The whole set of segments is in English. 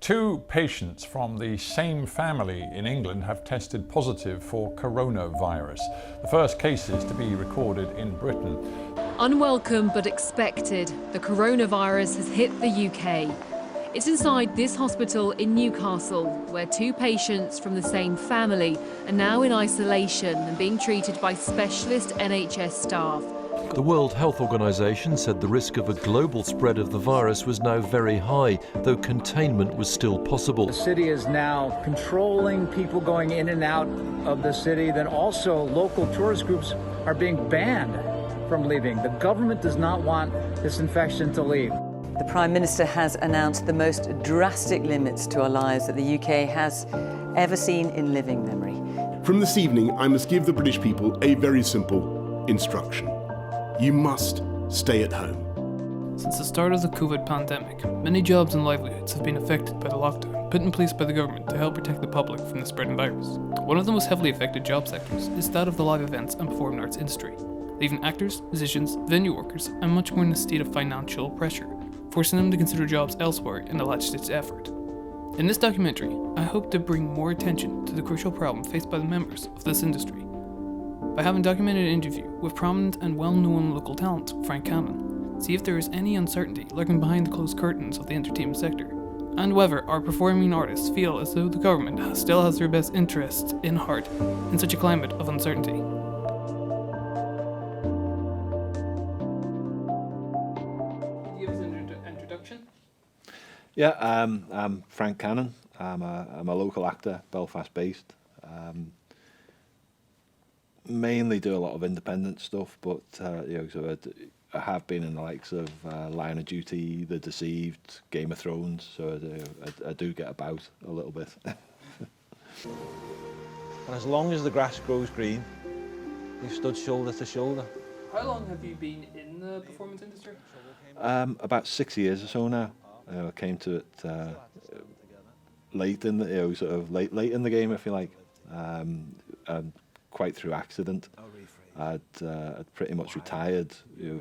Two patients from the same family in England have tested positive for coronavirus. The first cases to be recorded in Britain. Unwelcome but expected, the coronavirus has hit the UK. It's inside this hospital in Newcastle, where two patients from the same family are now in isolation and being treated by specialist NHS staff. The World Health Organization said the risk of a global spread of the virus was now very high, though containment was still possible. The city is now controlling people going in and out of the city. Then also local tourist groups are being banned from leaving. The government does not want this infection to leave. The Prime Minister has announced the most drastic limits to our lives that the UK has ever seen in living memory. From this evening, I must give the British people a very simple instruction. You must stay at home. Since the start of the COVID pandemic, many jobs and livelihoods have been affected by the lockdown put in place by the government to help protect the public from the spreading virus. One of the most heavily affected job sectors is that of the live events and performing arts industry, leaving actors, musicians, venue workers, and much more in a state of financial pressure, forcing them to consider jobs elsewhere in a last-ditch effort. In this documentary, I hope to bring more attention to the crucial problem faced by the members of this industry by having documented an interview with prominent and well-known local talent Frank Cannon, see if there is any uncertainty lurking behind the closed curtains of the entertainment sector, and whether our performing artists feel as though the government still has their best interests in heart in such a climate of uncertainty. Can you give us an introduction? Yeah, I'm Frank Cannon. I'm a local actor, Belfast-based. Mainly do a lot of independent stuff, but so I have been in the likes of Line of Duty, The Deceived, Game of Thrones, so I do get about a little bit. And as long as the grass grows green, we've stood shoulder to shoulder. How long have you been in the performance industry? About 6 years or so now. I came to it late in the sort of late in the game, if you like. Quite through accident. I'd pretty much retired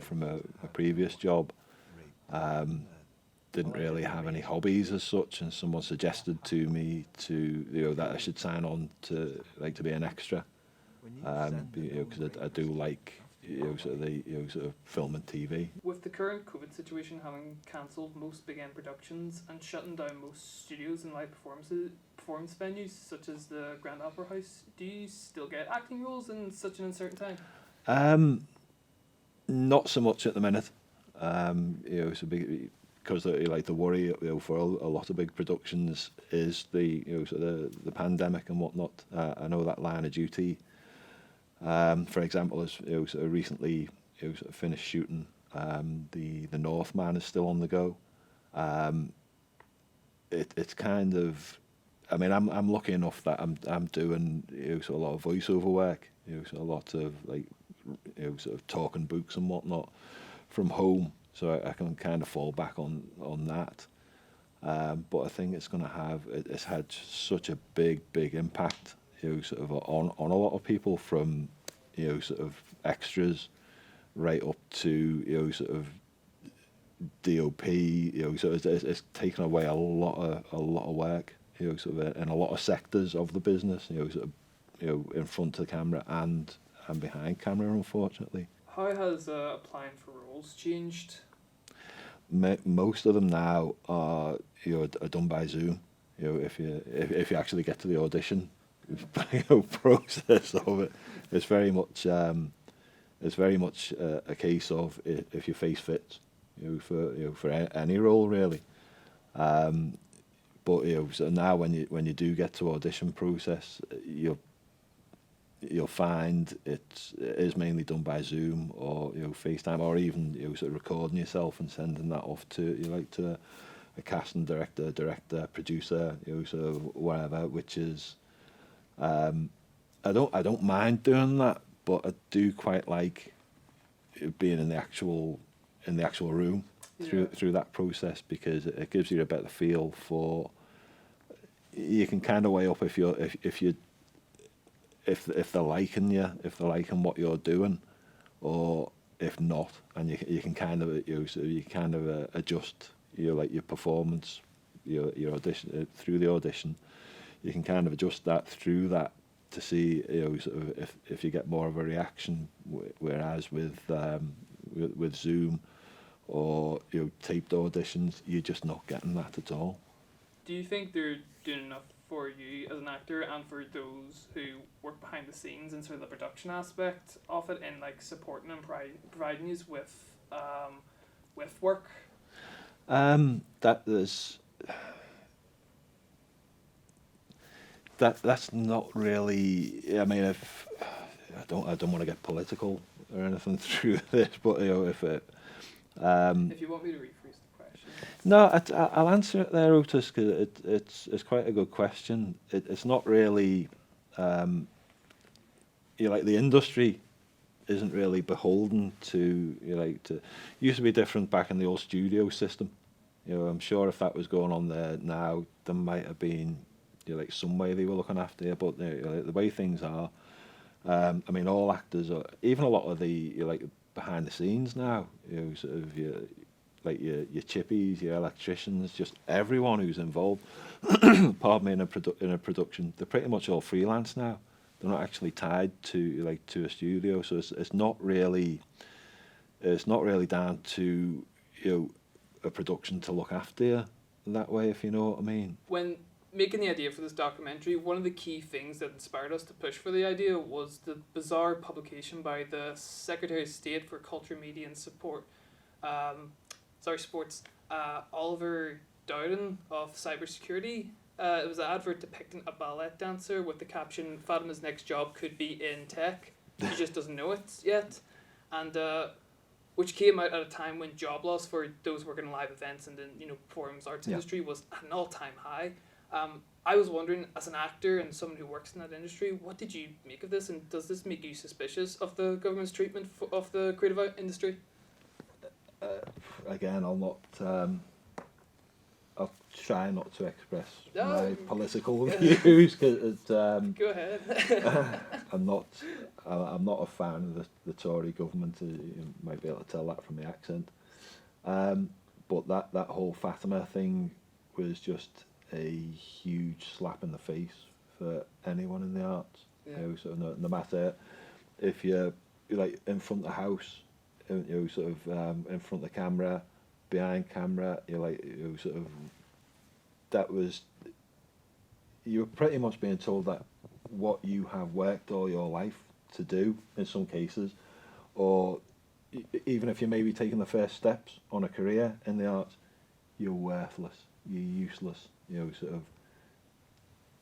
from a previous job. Didn't really have any hobbies as such, and someone suggested to me that I should sign on to be an extra, because I do like sort of film and TV. With the current COVID situation having cancelled most big end productions and shutting down most studios and live performance venues such as the Grand Opera House, do you still get acting roles in such an uncertain time? Not so much at the minute. So because the worry for a lot of big productions is the the pandemic and whatnot. I know that Line of Duty, for example, has sort of recently sort of finished shooting. The Northman is still on the go. It's kind of, I mean, I'm lucky enough that I'm doing sort of a lot of voiceover work, so a lot of sort of talking books and whatnot from home, so I can kind of fall back on that. But I think it's had such a big impact, sort of on a lot of people, from sort of extras right up to sort of DOP. So it's taken away a lot of work, sort of in a lot of sectors of the business, sort of in front of the camera and behind camera, unfortunately. How has applying for roles changed? Most of them now are are done by Zoom. If you actually get to the audition process of it, it's very much a case of if your face fits, for any role really. But so now when you do get to audition process, you'll find it is mainly done by Zoom or FaceTime, or even sort of recording yourself and sending that off to to a casting director, producer, sort of whatever. Which is, I don't mind doing that, but I do quite like being in the actual room through that process, because it gives you a better feel for. You can kind of weigh up if they're liking you, if they're liking what you're doing, or if not, and you can kind of adjust your performance, your audition through the audition, you can kind of adjust that through that to see, you know, sort of if you get more of a reaction. Whereas with Zoom or, you know, taped auditions, you're just not getting that at all. Do you think they're doing enough for you as an actor and for those who work behind the scenes and sort of the production aspect of it, and like supporting and providing you with work? That's not really. I mean, if I don't want to get political or anything through this, but, you know, if you want me to rephrase the question. No, I'll answer it there, Otis, because it's quite a good question. It's not really, you know, like the industry isn't really beholden to, you know, like to. Used to be different back in the old studio system. You know, I'm sure if that was going on there now, there might have been, you know, like some way they were looking after you, but, you know, the way things are, I mean, all actors are, even a lot of the, you know, like behind the scenes now, you know, sort of your chippies, your electricians, just everyone who's involved, pardon me, in a production, they're pretty much all freelance now. They're not actually tied to a studio, so it's not really down to, you know, a production to look after you that way, if you know what I mean. When making the idea for this documentary, one of the key things that inspired us to push for the idea was the bizarre publication by the Secretary of State for Culture, Media and Sports, Oliver Dowden of Cybersecurity. It was an advert depicting a ballet dancer with the caption, "Fatima's next job could be in tech. She just doesn't know it yet." And which came out at a time when job loss for those working in live events and in, you know, performance arts industry was at an all-time high. I was wondering, as an actor and someone who works in that industry, what did you make of this, and does this make you suspicious of the government's treatment of the creative industry? Again, I'll try not to express my political views, because go ahead. I'm not a fan of the Tory government. You might be able to tell that from the accent. But that whole Fatima thing was just a huge slap in the face for anyone in the arts. Yeah. You know, so no matter if you're like in front of the house, you know, sort of in front of the camera, behind camera, you're like, you know, sort of. You were pretty much being told that what you have worked all your life to do, in some cases, or even if you're maybe taking the first steps on a career in the arts, you're worthless, you're useless, you know, sort of,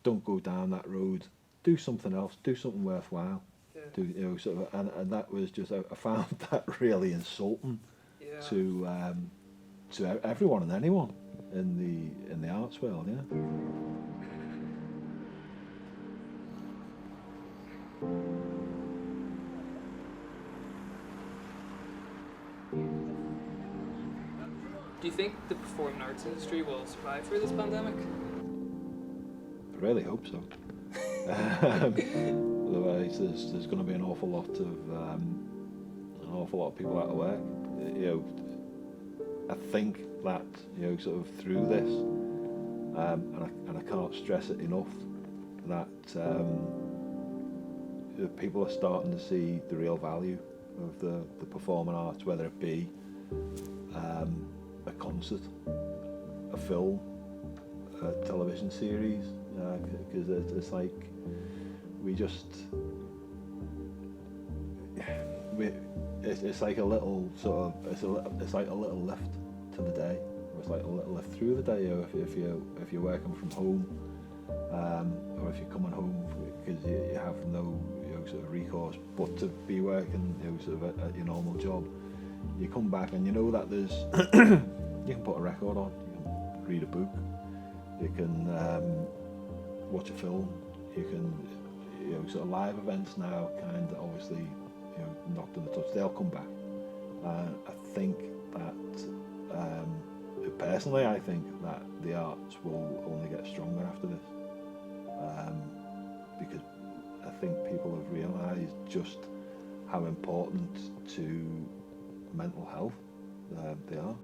don't go down that road, do something else, do something worthwhile. Yeah. Do, you know, sort of, and that was just, I found that really insulting to everyone and anyone in the arts world, yeah. Do you think the performing arts industry will survive through this pandemic? I really hope so. Otherwise, there's going to be an awful lot of people out of work. You know, I think that, you know, sort of through this, and I can't stress it enough, that people are starting to see the real value of the performing arts, whether it be a concert, a film, a television series, because it's like it's like a little sort of it's like a little lift to the day. It's like a little lift through the day. You know, if you're working from home, or if you're coming home because you have no, you know, sort of recourse but to be working, you know, sort of at your normal job. You come back and you know that there's you can put a record on, you can read a book, you can watch a film, you can, you know, sort of live events now kind of obviously, you know, knocked in the touch. They'll come back. I think that personally, I think that the arts will only get stronger after this, because I think people have realised just how important to mental health they are.